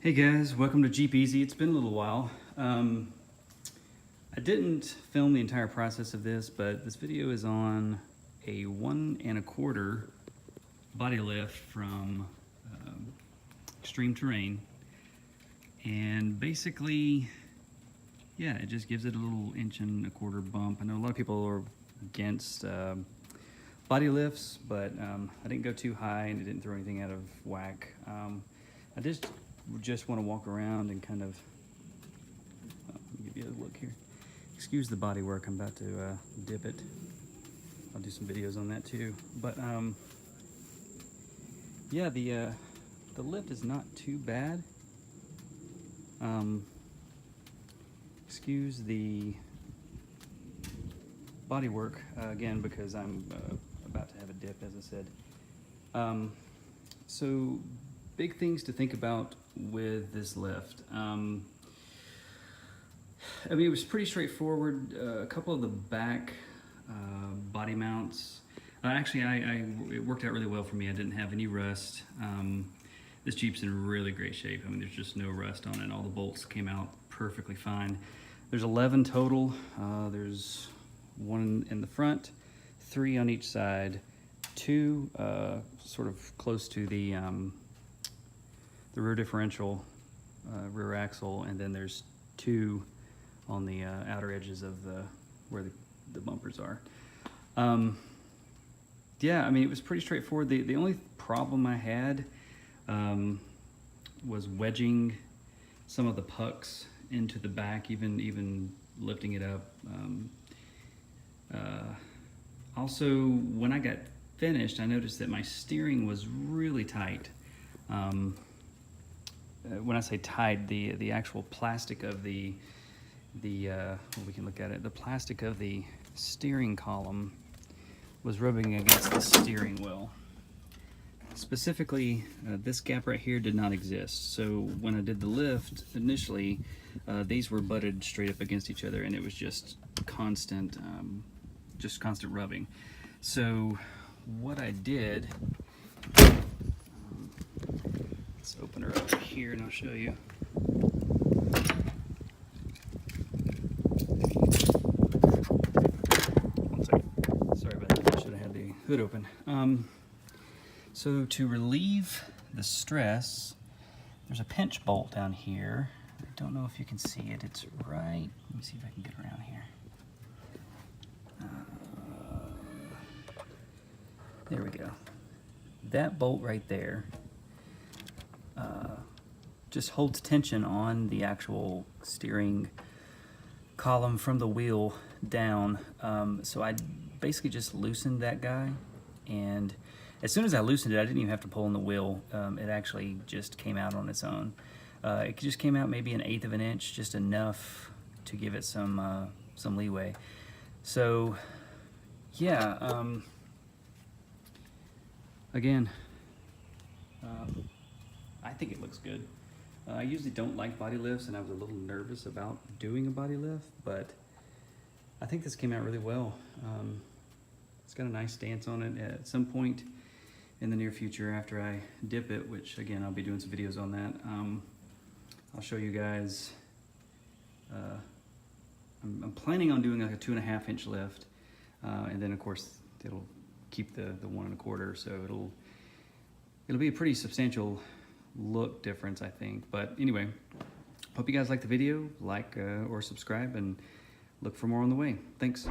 Hey guys, welcome to Jeep Easy. It's been a little while. I didn't film the entire process of this, but this video is on a 1 1/4 body lift from Extreme Terrain. And basically, yeah, it just gives it a little 1 1/4 bump. I know a lot of people are against body lifts, but I didn't go too high and it didn't throw anything out of whack. I just want to walk around and kind of let me give you a look here. Excuse the body work, I'm about to dip it. I'll do some videos on that too. But yeah, the lift is not too bad. Excuse the body work again because I'm about to have a dip, as I said. So big things to think about with this lift. I mean, it was pretty straightforward. A couple of the back body mounts, actually it worked out really well for me. I didn't have any rust. This Jeep's in really great shape. I mean, there's just no rust on it. All the bolts came out perfectly fine. There's 11 total. There's 1 in the front, 3 on each side, 2 sort of close to the rear differential, rear axle, and then there's 2 on the outer edges of where the bumpers are. Yeah, I mean, it was pretty straightforward. The only problem I had was wedging some of the pucks into the back, even lifting it up. Also, when I got finished, I noticed that my steering was really tight. When I say tight, the actual plastic of the well, we can look at it. The plastic of the steering column was rubbing against the steering wheel. Specifically, this gap right here did not exist. So when I did the lift initially, these were butted straight up against each other, and it was just constant rubbing. So what I did, let's open her up here and I'll show you. One second. Sorry about that. I should have had the hood open. So to relieve the stress, there's a pinch bolt down here. I don't know if you can see it. It's right. Let me see if I can get around here. There we go. That bolt right there just holds tension on the actual steering column from the wheel down. So I basically just loosened that guy, and as soon as I loosened it, I didn't even have to pull on the wheel. It actually just came out on its own. It just came out maybe 1/8 of an inch, just enough to give it some leeway. So yeah, again, I think it looks good. I usually don't like body lifts, and I was a little nervous about doing a body lift, but I think this came out really well. It's got a nice stance on it. At some point in the near future, after I dip it, which again, I'll be doing some videos on that, I'll show you guys. I'm planning on doing like a 2 1/2 inch lift, and then of course it'll keep the 1 1/4, so it'll be a pretty substantial look difference, I think. But anyway, hope you guys like the video. Like or subscribe, and look for more on the way. Thanks.